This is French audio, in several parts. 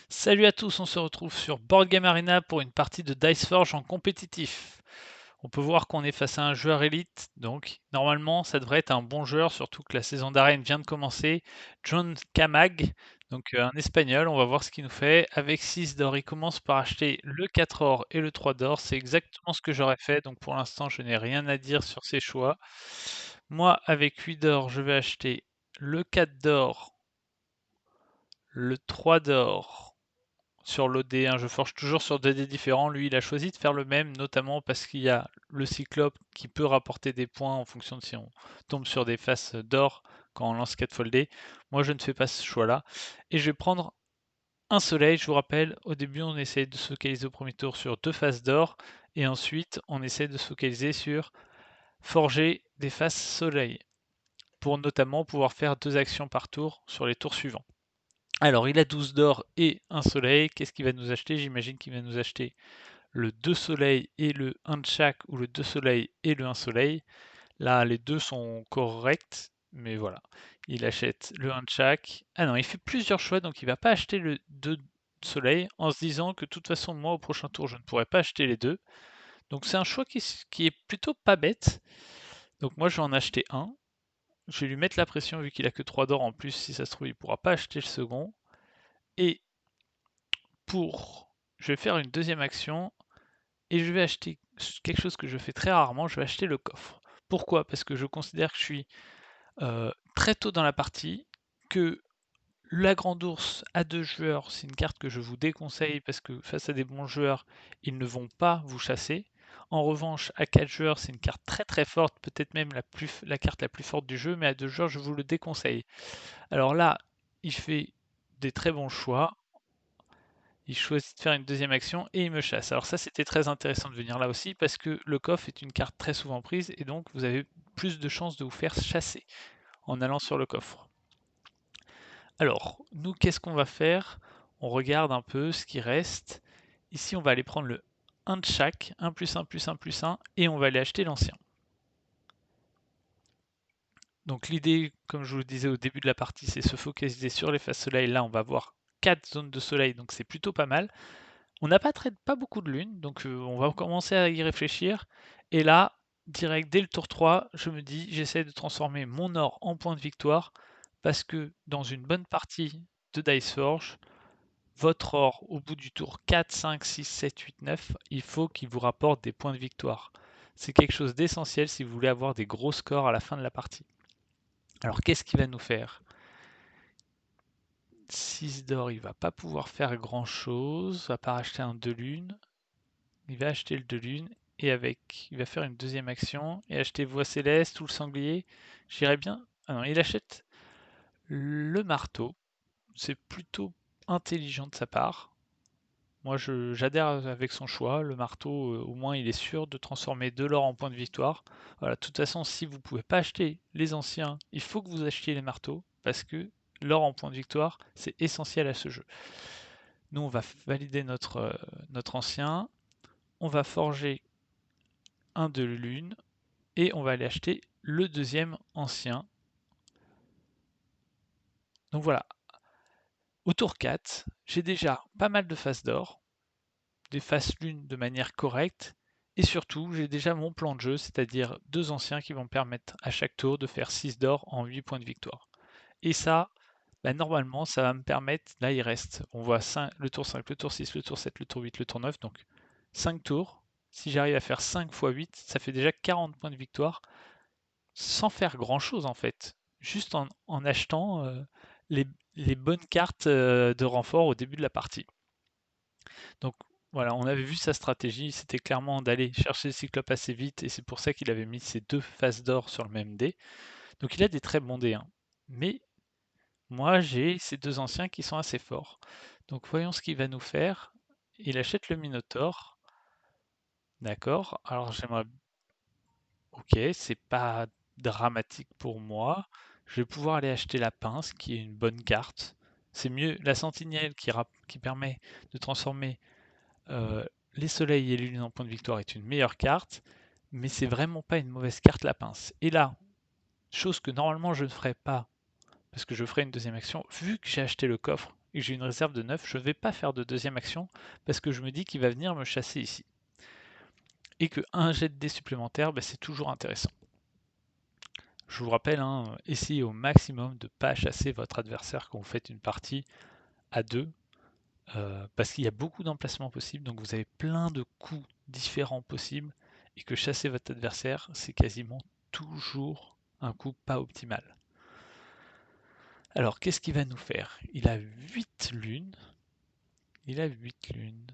Salut à tous, on se retrouve sur Board Game Arena pour une partie de Dice Forge en compétitif. On peut voir qu'on est face à un joueur élite, donc normalement ça devrait être un bon joueur, surtout que la saison d'arène vient de commencer. John Camag, donc un espagnol, on va voir ce qu'il nous fait. Avec 6 d'or, il commence par acheter le 4 or et le 3 d'or, c'est exactement ce que j'aurais fait, donc pour l'instant je n'ai rien à dire sur ses choix. Moi avec 8 d'or, je vais acheter le 4 d'or, le 3 d'or, sur l'OD, je forge toujours sur 2 dés différents. Lui, il a choisi de faire le même, notamment parce qu'il y a le Cyclope qui peut rapporter des points en fonction de si on tombe sur des faces d'or quand on lance 4 foldés. Moi, je ne fais pas ce choix-là. Et je vais prendre un soleil. Je vous rappelle, au début, on essaye de se focaliser au premier tour sur 2 faces d'or. Et ensuite, on essaie de se focaliser sur forger des faces soleil. Pour notamment pouvoir faire 2 actions par tour sur les tours suivants. Alors, il a 12 d'or et un soleil. Qu'est-ce qu'il va nous acheter? J'imagine qu'il va nous acheter le 2 soleil et le 1 de chaque, ou le 2 soleil et le 1 soleil. Là, les deux sont corrects, mais voilà. Il achète le 1 de chaque. Ah non, il fait plusieurs choix, donc il va pas acheter le 2 soleil, en se disant que de toute façon, moi, au prochain tour, je ne pourrai pas acheter les deux. Donc c'est un choix qui est plutôt pas bête. Donc moi, je vais en acheter un. Je vais lui mettre la pression, vu qu'il a que 3 d'or en plus. Si ça se trouve, il pourra pas acheter le second. Et je vais faire une deuxième action et je vais acheter quelque chose que je fais très rarement, je vais acheter le coffre. Pourquoi? Parce que je considère que je suis très tôt dans la partie, que la grande ours à 2 joueurs, c'est une carte que je vous déconseille parce que face à des bons joueurs, ils ne vont pas vous chasser. En revanche, à 4 joueurs, c'est une carte très très forte, peut-être même la carte la plus forte du jeu, mais à 2 joueurs, je vous le déconseille. Alors là, il fait des très bons choix. Il choisit de faire une deuxième action et il me chasse. Alors ça, c'était très intéressant de venir là aussi parce que le coffre est une carte très souvent prise et donc vous avez plus de chances de vous faire chasser en allant sur le coffre. Alors, nous, qu'est-ce qu'on va faire? On regarde un peu ce qui reste. Ici, on va aller prendre le 1 de chaque, 1 plus 1 plus 1 plus 1, et on va aller acheter l'ancien. Donc l'idée, comme je vous le disais au début de la partie, c'est se focaliser sur les phases soleil. Là, on va voir 4 zones de soleil, donc c'est plutôt pas mal. On n'a pas beaucoup de lune, donc on va commencer à y réfléchir. Et là, direct dès le tour 3, je me dis, j'essaie de transformer mon or en point de victoire, parce que dans une bonne partie de Dice Forge, votre or au bout du tour 4, 5, 6, 7, 8, 9, il faut qu'il vous rapporte des points de victoire. C'est quelque chose d'essentiel si vous voulez avoir des gros scores à la fin de la partie. Alors qu'est-ce qu'il va nous faire? 6 d'or, il va pas pouvoir faire grand chose, à part acheter un 2 lune. Il va acheter le 2 lune et il va faire une deuxième action et acheter voie céleste ou le sanglier. J'irais bien. Ah non, il achète le marteau. C'est plutôt intelligent de sa part. Moi, j'adhère avec son choix. Le marteau, au moins, il est sûr de transformer de l'or en point de victoire. Voilà, de toute façon, si vous ne pouvez pas acheter les anciens, il faut que vous achetiez les marteaux parce que l'or en point de victoire, c'est essentiel à ce jeu. Nous, on va valider notre ancien. On va forger un de lune et on va aller acheter le deuxième ancien. Donc voilà, au tour 4, j'ai déjà pas mal de faces d'or, des faces lune de manière correcte, et surtout j'ai déjà mon plan de jeu, c'est-à-dire deux anciens qui vont me permettre à chaque tour de faire 6 d'or en 8 points de victoire. Et ça, bah, normalement, ça va me permettre, là il reste, on voit 5, le tour 5, le tour 6, le tour 7, le tour 8, le tour 9, donc 5 tours. Si j'arrive à faire 5 x 8, ça fait déjà 40 points de victoire sans faire grand-chose en fait, juste en achetant les, les bonnes cartes de renfort au début de la partie. Donc voilà, on avait vu sa stratégie, c'était clairement d'aller chercher le Cyclope assez vite, et c'est pour ça qu'il avait mis ses deux faces d'or sur le même dé. Donc il a des très bons dés, hein. Mais moi j'ai ces deux anciens qui sont assez forts. Donc voyons ce qu'il va nous faire. Il achète le Minotaure. D'accord, alors j'aimerais. Ok, c'est pas dramatique pour moi. Je vais pouvoir aller acheter la pince, qui est une bonne carte. C'est mieux, la sentinelle qui permet de transformer les soleils et les lunes en points de victoire est une meilleure carte, mais c'est vraiment pas une mauvaise carte la pince. Et là, chose que normalement je ne ferais pas, parce que je ferai une deuxième action, vu que j'ai acheté le coffre, et que j'ai une réserve de 9, je ne vais pas faire de deuxième action parce que je me dis qu'il va venir me chasser ici. Et que un jet de dés supplémentaire, c'est toujours intéressant. Je vous rappelle, hein, essayez au maximum de ne pas chasser votre adversaire quand vous faites une partie à 2, parce qu'il y a beaucoup d'emplacements possibles, donc vous avez plein de coups différents possibles, et que chasser votre adversaire, c'est quasiment toujours un coup pas optimal. Alors, qu'est-ce qu'il va nous faire? Il a 8 lunes. Il a 8 lunes.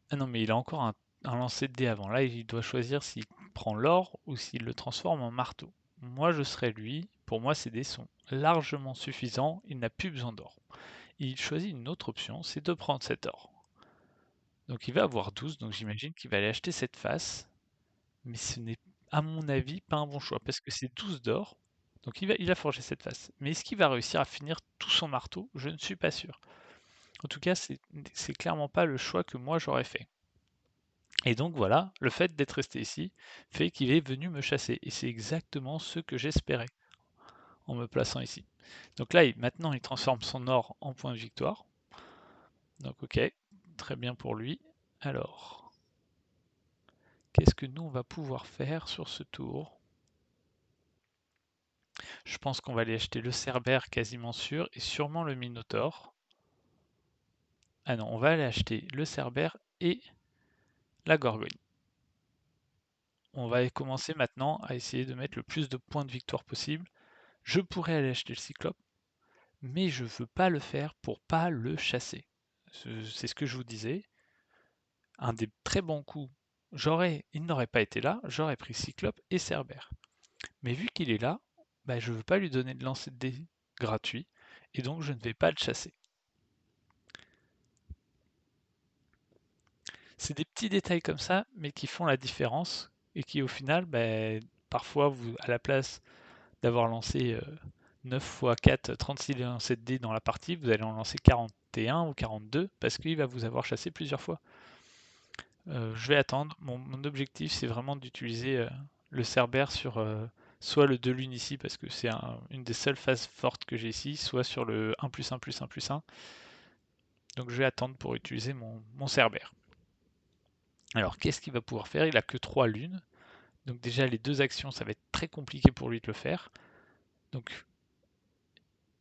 Ah non, mais il a encore un lancer de dés avant. Là, il doit choisir s'il prend l'or ou s'il le transforme en marteau. Moi, je serais lui. Pour moi, ces dés sont largement suffisants. Il n'a plus besoin d'or. Il choisit une autre option, c'est de prendre cet or. Donc il va avoir 12, donc j'imagine qu'il va aller acheter cette face. Mais ce n'est, à mon avis, pas un bon choix, parce que c'est 12 d'or. Donc il a forgé cette face. Mais est-ce qu'il va réussir à finir tout son marteau? Je ne suis pas sûr. En tout cas, c'est clairement pas le choix que moi j'aurais fait. Et donc voilà, le fait d'être resté ici fait qu'il est venu me chasser. Et c'est exactement ce que j'espérais en me plaçant ici. Donc là, maintenant, il transforme son or en point de victoire. Donc ok, très bien pour lui. Alors, qu'est-ce que nous, on va pouvoir faire sur ce tour? Je pense qu'on va aller acheter le Cerbère quasiment sûr, et sûrement le Minotaure. Ah non, on va aller acheter le Cerbère et la Gorgogne. On va commencer maintenant à essayer de mettre le plus de points de victoire possible. Je pourrais aller acheter le Cyclope, mais je veux pas le faire pour pas le chasser. C'est ce que je vous disais. Un des très bons coups, il n'aurait pas été là, j'aurais pris Cyclope et Cerbère. Mais vu qu'il est là, je ne veux pas lui donner de lancer de dés gratuit, et donc je ne vais pas le chasser. C'est des petits détails comme ça, mais qui font la différence, et qui au final, parfois, à la place d'avoir lancé 9 x 4, 36 lancers de dés dans la partie, vous allez en lancer 41 ou 42, parce qu'il va vous avoir chassé plusieurs fois. Je vais attendre. Mon objectif, c'est vraiment d'utiliser le Cerbère sur soit le 2 lunes ici, parce que c'est une des seules phases fortes que j'ai ici, soit sur le 1 plus 1 plus 1 plus 1. Donc je vais attendre pour utiliser mon Cerbère. Alors qu'est-ce qu'il va pouvoir faire? Il a que 3 lunes. Donc déjà les deux actions, ça va être très compliqué pour lui de le faire. Donc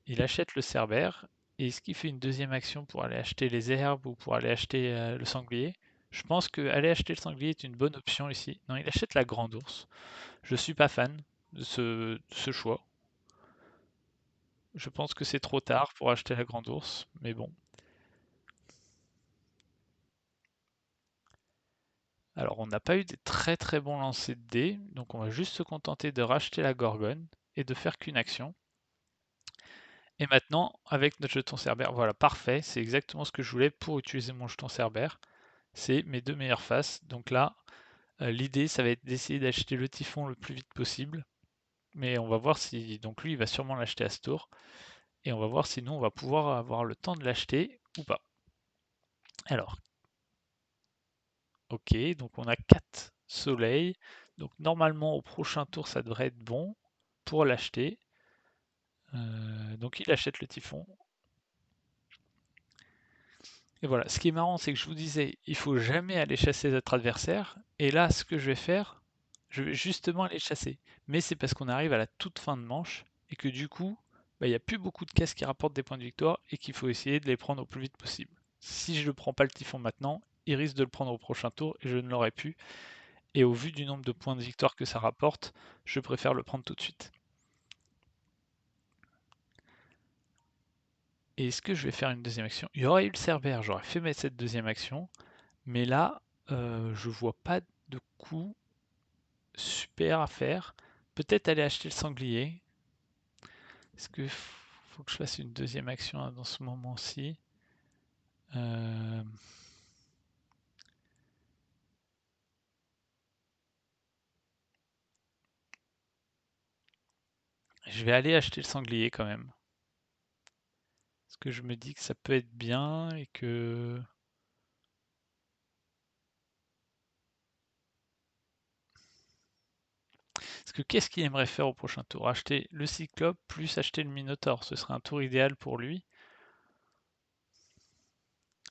il achète le Cerbère. Et est-ce qu'il fait une deuxième action pour aller acheter les herbes ou pour aller acheter le sanglier? Je pense que aller acheter le sanglier est une bonne option ici. Non, il achète la grande ours. Je suis pas fan de ce choix. Je pense que c'est trop tard pour acheter la grande ours, mais bon. Alors, on n'a pas eu des très très bons lancers de dés, donc on va juste se contenter de racheter la gorgone et de faire qu'une action. Et maintenant, avec notre jeton Cerbère, voilà, parfait, c'est exactement ce que je voulais pour utiliser mon jeton Cerbère. C'est mes deux meilleures faces. Donc là, l'idée, ça va être d'essayer d'acheter le typhon le plus vite possible. Mais on va voir si... Donc lui, il va sûrement l'acheter à ce tour. Et on va voir si nous, on va pouvoir avoir le temps de l'acheter ou pas. Alors, ok, donc on a 4 soleils. Donc normalement, au prochain tour, ça devrait être bon pour l'acheter. Donc il achète le typhon. Et voilà, ce qui est marrant, c'est que je vous disais, il faut jamais aller chasser notre adversaire. Et là, ce que je vais faire, je vais justement aller chasser. Mais c'est parce qu'on arrive à la toute fin de manche et que du coup, il n'y a plus beaucoup de caisses qui rapportent des points de victoire et qu'il faut essayer de les prendre au plus vite possible. Si je ne prends pas le typhon maintenant, il risque de le prendre au prochain tour et je ne l'aurais pu. Et au vu du nombre de points de victoire que ça rapporte, je préfère le prendre tout de suite. Et est-ce que je vais faire une deuxième action? Il y aurait eu le Cerbère, j'aurais fait mettre cette deuxième action. Mais là, je vois pas de coup super à faire. Peut-être aller acheter le sanglier. Est-ce que faut que je fasse une deuxième action dans ce moment-ci? Euh, Je vais aller acheter le sanglier quand même. Parce que je me dis que ça peut être bien et que... Parce que qu'est-ce qu'il aimerait faire au prochain tour? Acheter le Cyclope plus acheter le Minotaure. Ce serait un tour idéal pour lui.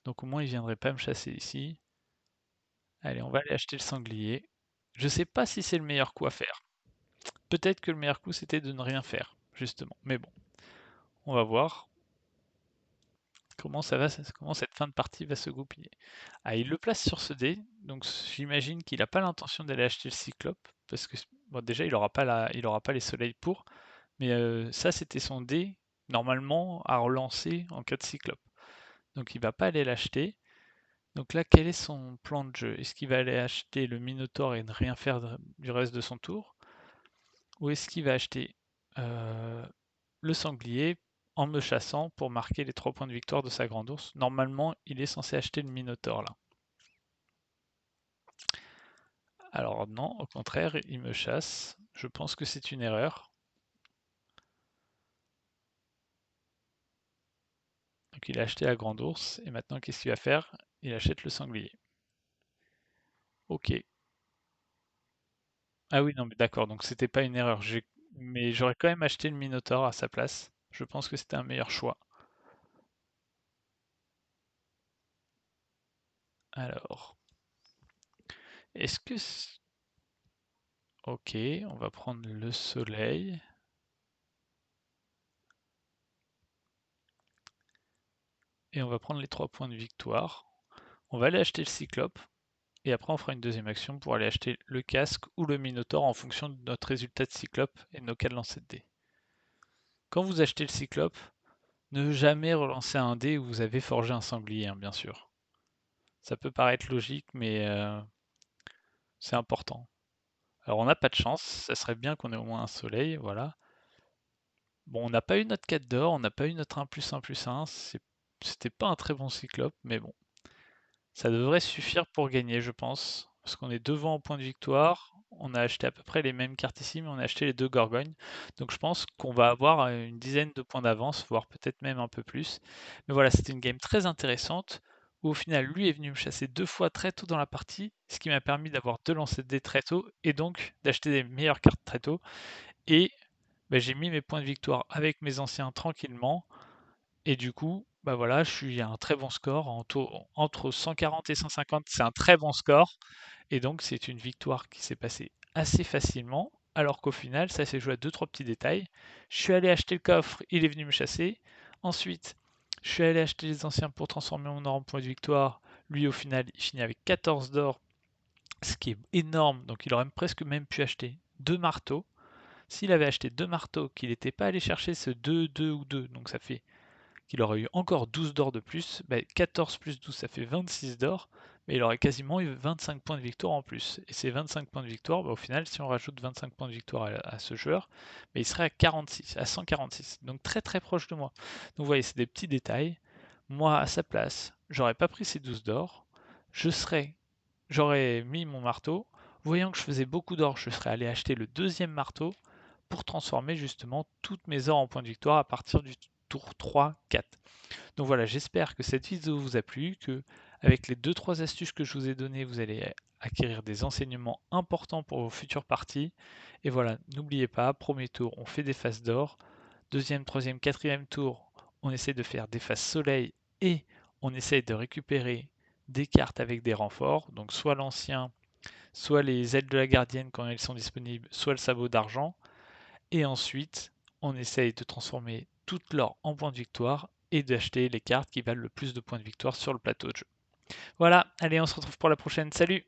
Donc au moins, il viendrait pas me chasser ici. Allez, on va aller acheter le sanglier. Je sais pas si c'est le meilleur coup à faire. Peut-être que le meilleur coup, c'était de ne rien faire, justement. Mais bon, on va voir comment ça va, comment cette fin de partie va se goupiller. Ah, il le place sur ce dé, donc j'imagine qu'il n'a pas l'intention d'aller acheter le cyclope, parce que bon, déjà, il aura pas les soleils pour, mais ça, c'était son dé, normalement, à relancer en cas de cyclope. Donc il va pas aller l'acheter. Donc là, quel est son plan de jeu? Est-ce qu'il va aller acheter le Minotaur et ne rien faire du reste de son tour? Ou est-ce qu'il va acheter euh, le sanglier en me chassant pour marquer les 3 points de victoire de sa grande ours? Normalement, il est censé acheter le Minotaur là. Alors non, au contraire, il me chasse. Je pense que c'est une erreur. Donc il a acheté la grande ours, et maintenant qu'est-ce qu'il va faire? Il achète le sanglier. Ok. Ah oui, non, mais d'accord, donc c'était pas une erreur. Mais j'aurais quand même acheté le Minotaur à sa place. Je pense que c'était un meilleur choix. Alors, est-ce que... Ok, on va prendre le soleil. Et on va prendre les 3 points de victoire. On va aller acheter le cyclope. Et après, on fera une deuxième action pour aller acheter le casque ou le Minotaur en fonction de notre résultat de cyclope et de nos cas de lancer de dés. Quand vous achetez le cyclope, ne jamais relancer un dé où vous avez forgé un sanglier, hein, bien sûr. Ça peut paraître logique, mais c'est important. Alors on n'a pas de chance, ça serait bien qu'on ait au moins un soleil, voilà. Bon, on n'a pas eu notre 4 d'or, on n'a pas eu notre 1+1+1, c'était pas un très bon cyclope, mais bon. Ça devrait suffire pour gagner, je pense. Parce qu'on est devant au point de victoire. On a acheté à peu près les mêmes cartes ici, mais on a acheté les 2 Gorgognes. Donc je pense qu'on va avoir une dizaine de points d'avance, voire peut-être même un peu plus. Mais voilà, c'était une game très intéressante, où au final, lui est venu me chasser 2 fois très tôt dans la partie, ce qui m'a permis d'avoir 2 lancers de dés très tôt, et donc d'acheter des meilleures cartes très tôt. Et bah, j'ai mis mes points de victoire avec mes anciens tranquillement. Et du coup, bah voilà, je suis à un très bon score. Entre 140 et 150, c'est un très bon score. Et donc, c'est une victoire qui s'est passée assez facilement. Alors qu'au final, ça s'est joué à deux, trois petits détails. Je suis allé acheter le coffre, il est venu me chasser. Ensuite, je suis allé acheter les anciens pour transformer mon or en point de victoire. Lui, au final, il finit avec 14 d'or, ce qui est énorme. Donc, il aurait presque même pu acheter 2 marteaux. S'il avait acheté 2 marteaux, qu'il n'était pas allé chercher ce 2, 2 ou 2, donc ça fait qu'il aurait eu encore 12 d'or de plus, 14 plus 12 ça fait 26 d'or, mais il aurait quasiment eu 25 points de victoire en plus. Et ces 25 points de victoire, au final, si on rajoute 25 points de victoire à ce joueur, il serait à 46, à 146, donc très très proche de moi. Donc vous voyez, c'est des petits détails. Moi, à sa place, j'aurais pas pris ces 12 d'or, j'aurais mis mon marteau. Voyant que je faisais beaucoup d'or, je serais allé acheter le deuxième marteau pour transformer justement toutes mes ors en points de victoire à partir du tour 3-4. Donc voilà, j'espère que cette vidéo vous a plu, que avec les 2-3 astuces que je vous ai données, vous allez acquérir des enseignements importants pour vos futures parties. Et voilà, n'oubliez pas, premier tour, on fait des phases d'or. Deuxième, troisième, quatrième tour, on essaie de faire des phases soleil et on essaie de récupérer des cartes avec des renforts. Donc soit l'ancien, soit les ailes de la gardienne quand elles sont disponibles, soit le sabot d'argent. Et ensuite, on essaye de transformer toute l'or en points de victoire et d'acheter les cartes qui valent le plus de points de victoire sur le plateau de jeu. Voilà, allez, on se retrouve pour la prochaine. Salut!